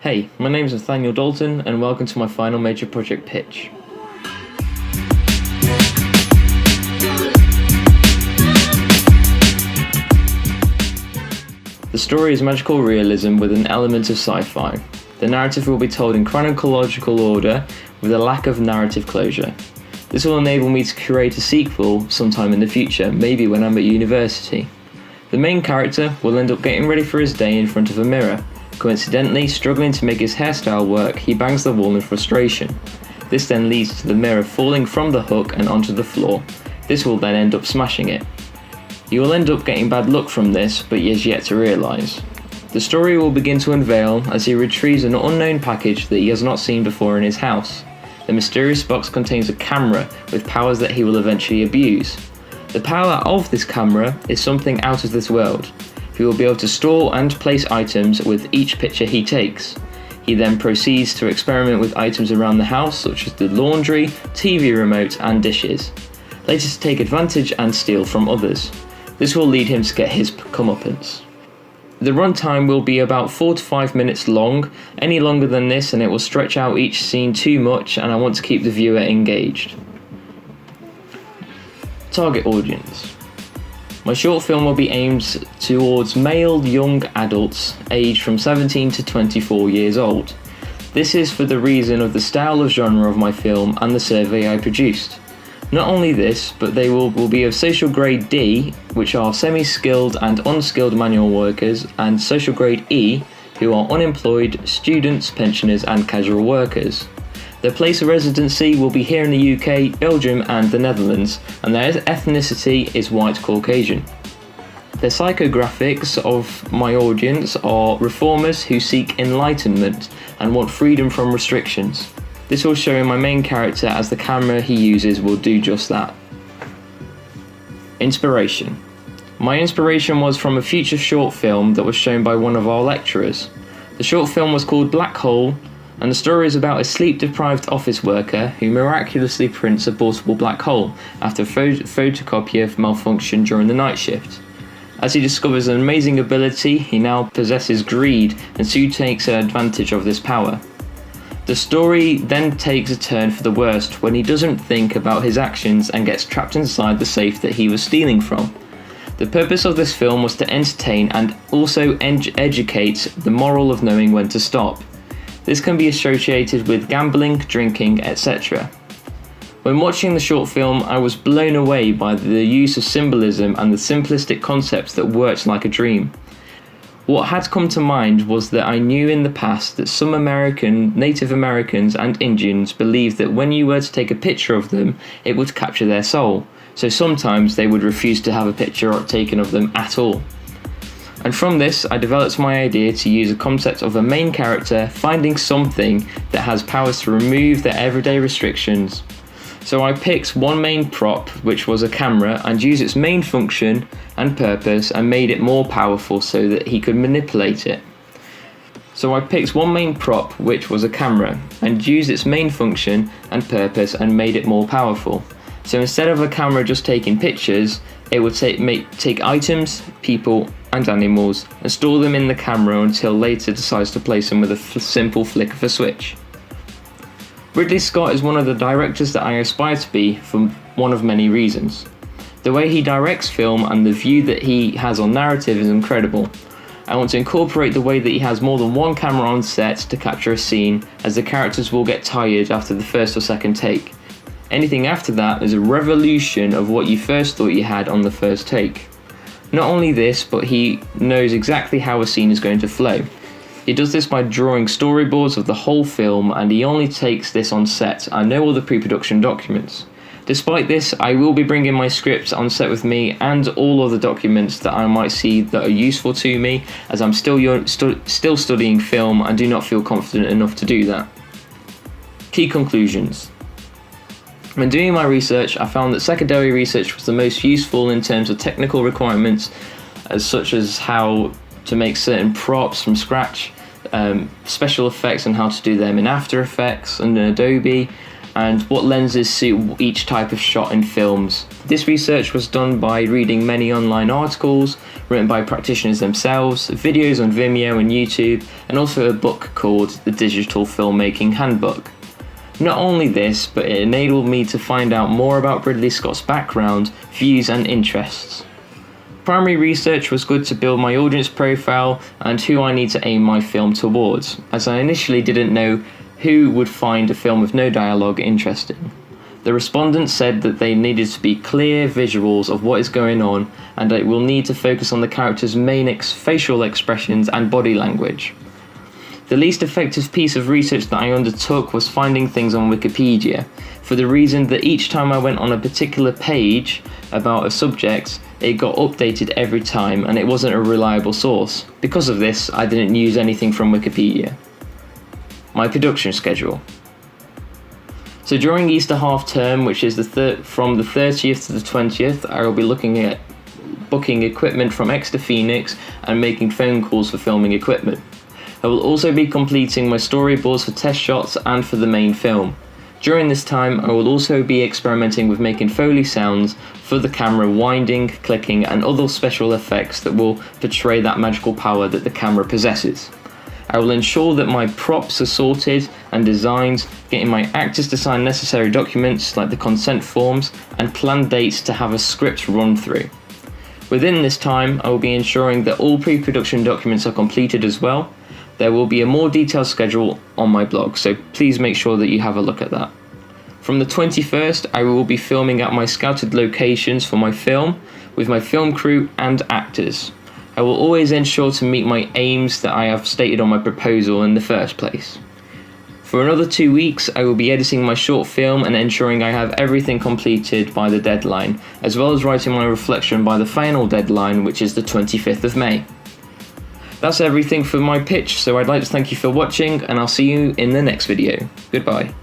Hey, my name is Nathaniel Dalton and welcome to my final major project pitch. The story is magical realism with an element of sci-fi. The narrative will be told in chronological order with a lack of narrative closure. This will enable me to create a sequel sometime in the future, maybe when I'm at university. The main character will end up getting ready for his day in front of a mirror. Coincidentally, struggling to make his hairstyle work, he bangs the wall in frustration. This then leads to the mirror falling from the hook and onto the floor. This will then end up smashing it. He will end up getting bad luck from this, but he has yet to realise. The story will begin to unveil as he retrieves an unknown package that he has not seen before in his house. The mysterious box contains a camera with powers that he will eventually abuse. The power of this camera is something out of this world. He will be able to store and place items with each picture he takes. He then proceeds to experiment with items around the house such as the laundry, TV remote and dishes. Later to take advantage and steal from others. This will lead him to get his comeuppance. The runtime will be about 4 to 5 minutes long. Any longer than this and it will stretch out each scene too much, and I want to keep the viewer engaged. Target audience. My short film will be aimed towards male young adults aged from 17 to 24 years old. This is for the reason of the style of genre of my film and the survey I produced. Not only this, but they will be of social grade D, which are semi-skilled and unskilled manual workers, and social grade E, who are unemployed, students, pensioners and casual workers. Their place of residency will be here in the UK, Belgium and the Netherlands, and their ethnicity is white Caucasian. The psychographics of my audience are reformers who seek enlightenment and want freedom from restrictions. This will show my main character as the camera he uses will do just that. Inspiration. My inspiration was from a future short film that was shown by one of our lecturers. The short film was called Black Hole, and the story is about a sleep-deprived office worker who miraculously prints a portable black hole after a photocopier malfunctioned during the night shift. As he discovers an amazing ability, he now possesses greed and soon takes advantage of this power. The story then takes a turn for the worst when he doesn't think about his actions and gets trapped inside the safe that he was stealing from. The purpose of this film was to entertain and also educate the moral of knowing when to stop. This can be associated with gambling, drinking, etc. When watching the short film, I was blown away by the use of symbolism and the simplistic concepts that worked like a dream. What had come to mind was that I knew in the past that some Native Americans and Indians believed that when you were to take a picture of them, it would capture their soul. So sometimes they would refuse to have a picture taken of them at all. And from this, I developed my idea to use a concept of a main character finding something that has powers to remove their everyday restrictions. So I picked one main prop, which was a camera, and used its main function and purpose and made it more powerful so that he could manipulate it. So I picked one main prop, which was a camera, and used its main function and purpose and made it more powerful. So instead of a camera just taking pictures, it would take items, people and animals and store them in the camera until later decides to place them with a simple flick of a switch. Ridley Scott is one of the directors that I aspire to be for one of many reasons. The way he directs film and the view that he has on narrative is incredible. I want to incorporate the way that he has more than one camera on set to capture a scene, as the characters will get tired after the first or second take. Anything after that is a revolution of what you first thought you had on the first take. Not only this, but he knows exactly how a scene is going to flow. He does this by drawing storyboards of the whole film, and he only takes this on set and no other pre-production documents. Despite this, I will be bringing my script on set with me and all other documents that I might see that are useful to me, as I'm still studying film and do not feel confident enough to do that. Key conclusions. When doing my research, I found that secondary research was the most useful in terms of technical requirements, such as how to make certain props from scratch, special effects and how to do them in After Effects and in Adobe, and what lenses suit each type of shot in films. This research was done by reading many online articles written by practitioners themselves, videos on Vimeo and YouTube, and also a book called The Digital Filmmaking Handbook. Not only this, but it enabled me to find out more about Ridley Scott's background, views and interests. Primary research was good to build my audience profile and who I need to aim my film towards, as I initially didn't know who would find a film with no dialogue interesting. The respondents said that they needed to be clear visuals of what is going on, and it will need to focus on the character's main facial expressions and body language. The least effective piece of research that I undertook was finding things on Wikipedia, for the reason that each time I went on a particular page about a subject, it got updated every time and it wasn't a reliable source. Because of this, I didn't use anything from Wikipedia. My production schedule. So during Easter half term, which is from the 30th to the 20th, I will be looking at booking equipment from Exeter Phoenix and making phone calls for filming equipment. I will also be completing my storyboards for test shots and for the main film. During this time, I will also be experimenting with making Foley sounds for the camera winding, clicking and other special effects that will portray that magical power that the camera possesses. I will ensure that my props are sorted and designed, getting my actors to sign necessary documents like the consent forms and plan dates to have a script run through. Within this time, I will be ensuring that all pre-production documents are completed as well. There will be a more detailed schedule on my blog, so please make sure that you have a look at that. From the 21st, I will be filming at my scouted locations for my film, with my film crew and actors. I will always ensure to meet my aims that I have stated on my proposal in the first place. For another 2 weeks, I will be editing my short film and ensuring I have everything completed by the deadline, as well as writing my reflection by the final deadline, which is the 25th of May. That's everything for my pitch, so I'd like to thank you for watching, and I'll see you in the next video. Goodbye.